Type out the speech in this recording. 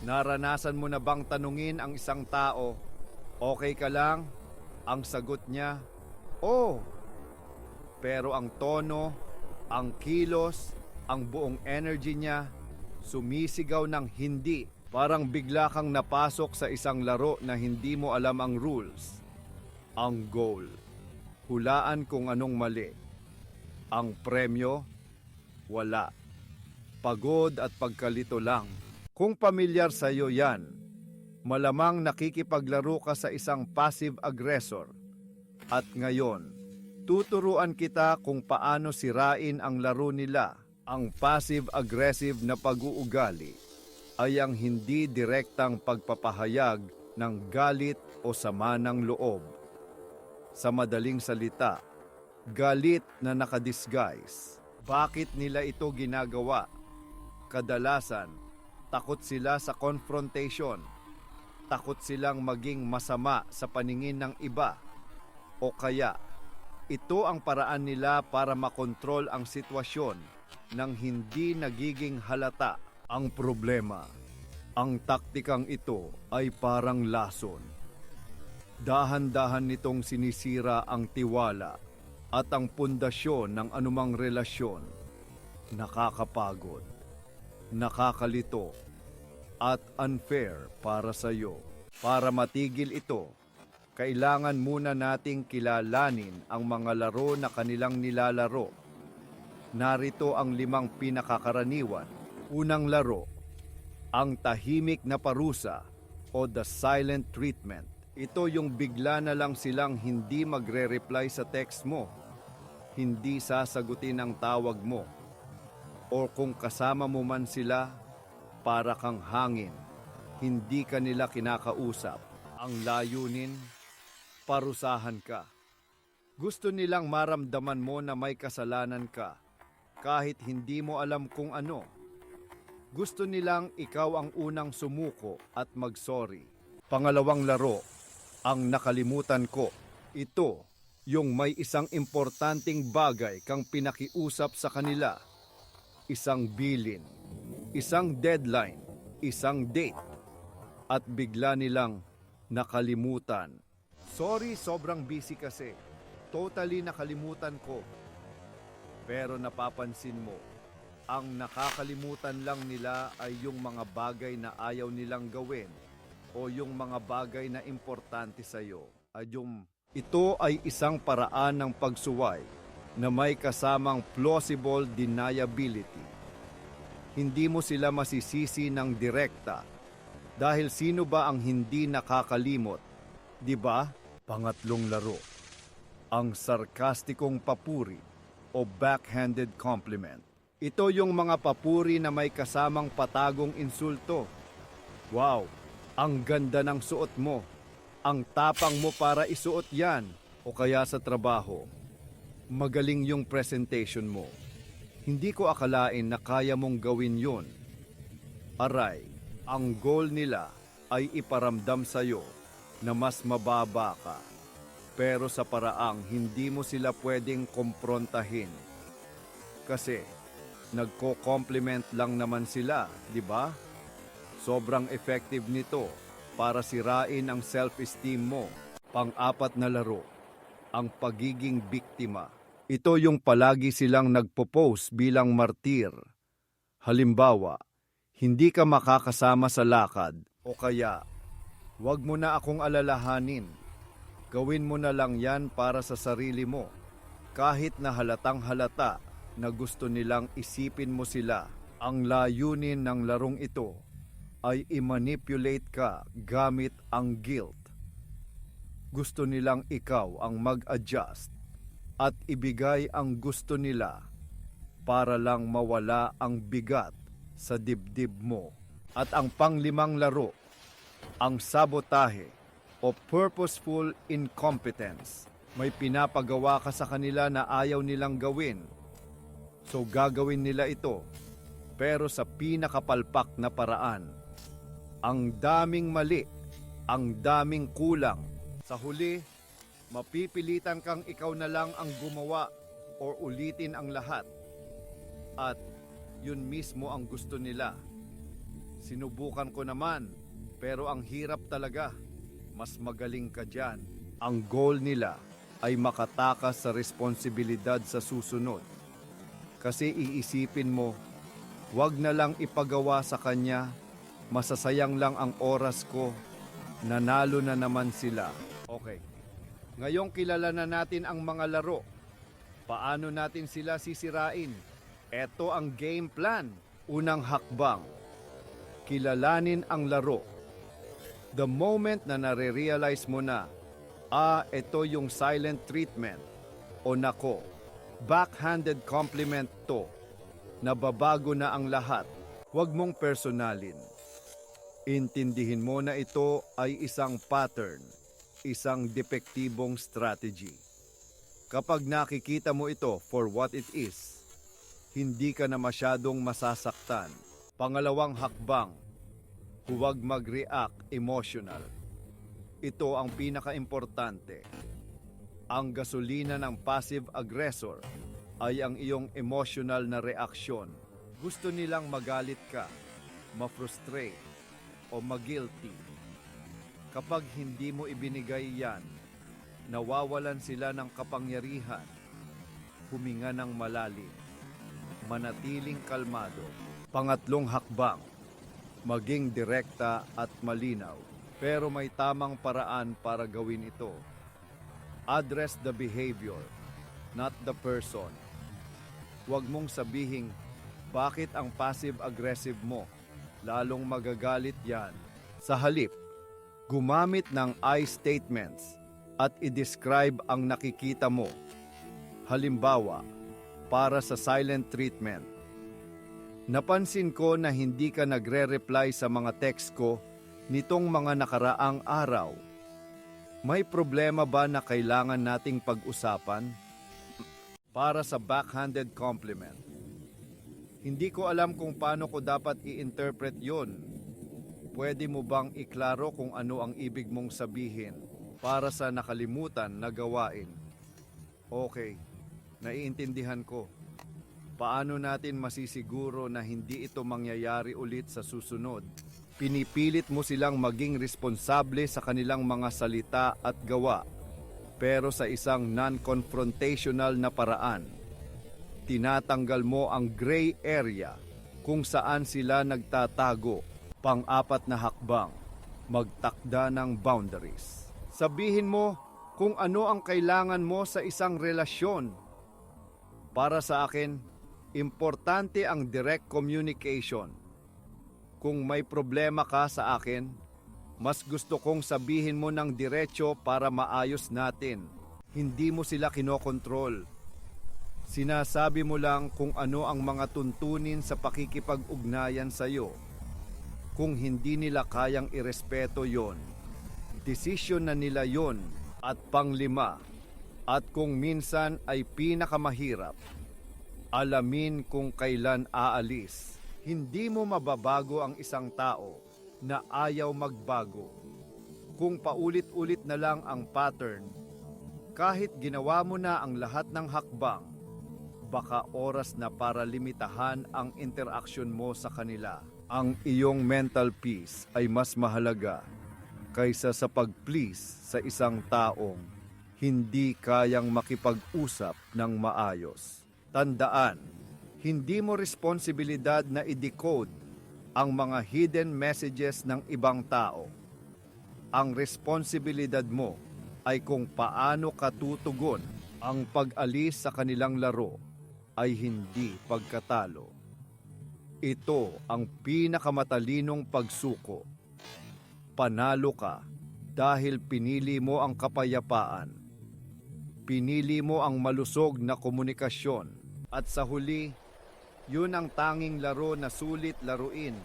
Naranasan mo na bang tanungin ang isang tao, okay ka lang? Ang sagot niya, oo. Pero ang tono, ang kilos, ang buong energy niya, sumisigaw ng hindi. Parang bigla kang napasok sa isang laro na hindi mo alam ang rules. Ang goal. Hulaan kung anong mali. Ang premyo, wala. Pagod at pagkalito lang. Kung pamilyar sa iyo yan, malamang nakikipaglaro ka sa isang passive aggressor. At ngayon, tuturuan kita kung paano sirain ang laro nila. Ang passive-aggressive na pag-uugali ay ang hindi direktang pagpapahayag ng galit o sama ng loob. Sa madaling salita, galit na nakadisguise. Bakit nila ito ginagawa? Kadalasan, takot sila sa confrontation. Takot silang maging masama sa paningin ng iba. O kaya, ito ang paraan nila para makontrol ang sitwasyon nang hindi nagiging halata. Ang problema, ang taktikang ito ay parang lason. Dahan-dahan nitong sinisira ang tiwala at ang pundasyon ng anumang relasyon. Nakakapagod, nakakalito, at unfair para sa iyo. Para matigil ito, kailangan muna nating kilalanin ang mga laro na kanilang nilalaro. Narito ang 5 pinakakaraniwan. Unang laro, ang tahimik na parusa o the silent treatment. Ito yung bigla na lang silang hindi magre-reply sa text mo, hindi sasagutin ang tawag mo, o kung kasama mo man sila, para kang hangin, hindi ka nila kinakausap. Ang layunin, parusahan ka. Gusto nilang maramdaman mo na may kasalanan ka, kahit hindi mo alam kung ano. Gusto nilang ikaw ang unang sumuko at mag-sorry. Pangalawang laro, ang nakalimutan ko. Ito, yung may isang importanteng bagay kang pinakiusap sa kanila. Isang bilin, isang deadline, isang date. At bigla nilang nakalimutan. Sorry, sobrang busy kasi. Totally nakalimutan ko. Pero napapansin mo, ang nakakalimutan lang nila ay yung mga bagay na ayaw nilang gawin o yung mga bagay na importante sa iyo. Ito ay isang paraan ng pagsuway na may kasamang plausible deniability. Hindi mo sila masisisi ng direkta dahil sino ba ang hindi nakakalimot, di ba? Pangatlong laro, ang sarkastikong papuri o backhanded compliment. Ito yung mga papuri na may kasamang patagong insulto. Wow, ang ganda ng suot mo. Ang tapang mo para isuot yan. O kaya sa trabaho, magaling yung presentation mo. Hindi ko akalain na kaya mong gawin yun. Aray, ang goal nila ay iparamdam sa'yo na mas mababa ka. Pero sa paraang hindi mo sila pwedeng komprontahin. Kasi nagko-compliment lang naman sila, di ba? Sobrang effective nito para sirain ang self-esteem mo. Pang-apat na laro, ang pagiging biktima. Ito yung palagi silang nagpo-post bilang martir. Halimbawa, hindi ka makakasama sa lakad o kaya, wag mo na akong alalahanin. Gawin mo na lang yan para sa sarili mo. Kahit na halatang halata na gusto nilang isipin mo sila, ang layunin ng larong ito ay i-manipulate ka gamit ang guilt. Gusto nilang ikaw ang mag-adjust at ibigay ang gusto nila para lang mawala ang bigat sa dibdib mo. At ang panglimang laro, ang sabotahe o purposeful incompetence. May pinapagawa ka sa kanila na ayaw nilang gawin. So gagawin nila ito, pero sa pinakapalpak na paraan. Ang daming mali, ang daming kulang. Sa huli, mapipilitan kang ikaw na lang ang gumawa o ulitin ang lahat. At yun mismo ang gusto nila. Sinubukan ko naman, pero ang hirap talaga. Mas magaling ka dyan. Ang goal nila ay makatakas sa responsibilidad sa susunod. Kasi iisipin mo, wag na lang ipagawa sa kanya, masasayang lang ang oras ko, nanalo na naman sila. Okay, ngayong kilala na natin ang mga laro. Paano natin sila sisirain? Ito ang game plan. Unang hakbang, kilalanin ang laro. The moment na nare-realize mo na, ito yung silent treatment, o nako, backhanded compliment to, nababago na ang lahat, huwag mong personalin. Intindihin mo na ito ay isang pattern, isang depektibong strategy. Kapag nakikita mo ito for what it is, hindi ka na masyadong masasaktan. Pangalawang hakbang, huwag mag-react emotional. Ito ang pinaka-importante. Ang gasolina ng passive aggressor ay ang iyong emotional na reaksyon. Gusto nilang magalit ka, ma-frustrate, o ma-guilty. Kapag hindi mo ibinigay yan, nawawalan sila ng kapangyarihan. Huminga ng malalim. Manatiling kalmado. Pangatlong hakbang, maging direkta at malinaw. Pero may tamang paraan para gawin ito. Address the behavior, not the person. Huwag mong sabihing, bakit ang passive-aggressive mo? Lalong magagalit yan. Sa halip, gumamit ng I statements at i-describe ang nakikita mo. Halimbawa, para sa silent treatment. Napansin ko na hindi ka nagre-reply sa mga text ko nitong mga nakaraang araw. May problema ba na kailangan nating pag-usapan? Para sa backhanded compliment. Hindi ko alam kung paano ko dapat i-interpret yon. Pwede mo bang iklaro kung ano ang ibig mong sabihin para sa nakalimutan na gawain? Okay, naiintindihan ko. Paano natin masisiguro na hindi ito mangyayari ulit sa susunod? Pinipilit mo silang maging responsable sa kanilang mga salita at gawa, pero sa isang non-confrontational na paraan. Tinatanggal mo ang gray area kung saan sila nagtatago. Pang-apat na hakbang, magtakda ng boundaries. Sabihin mo kung ano ang kailangan mo sa isang relasyon. Para sa akin, importante ang direct communication. Kung may problema ka sa akin, mas gusto kong sabihin mo ng diretso para maayos natin. Hindi mo sila kinokontrol. Sinasabi mo lang kung ano ang mga tuntunin sa pakikipag-ugnayan sa iyo. Kung hindi nila kayang irespeto yon, desisyon na nila yon. At panglima, at kung minsan ay pinakamahirap, alamin kung kailan aalis. Hindi mo mababago ang isang tao na ayaw magbago. Kung paulit-ulit na lang ang pattern, kahit ginawa mo na ang lahat ng hakbang, baka oras na para limitahan ang interaksyon mo sa kanila. Ang iyong mental peace ay mas mahalaga kaysa sa pag-please sa isang taong hindi kayang makipag-usap ng maayos. Tandaan, hindi mo responsibilidad na i-decode ang mga hidden messages ng ibang tao. Ang responsibilidad mo ay kung paano ka tutugon. Ang pag-alis sa kanilang laro ay hindi pagkatalo. Ito ang pinakamatalinong pagsuko. Panalo ka dahil pinili mo ang kapayapaan. Pinili mo ang malusog na komunikasyon. At sa huli, yun ang tanging laro na sulit laruin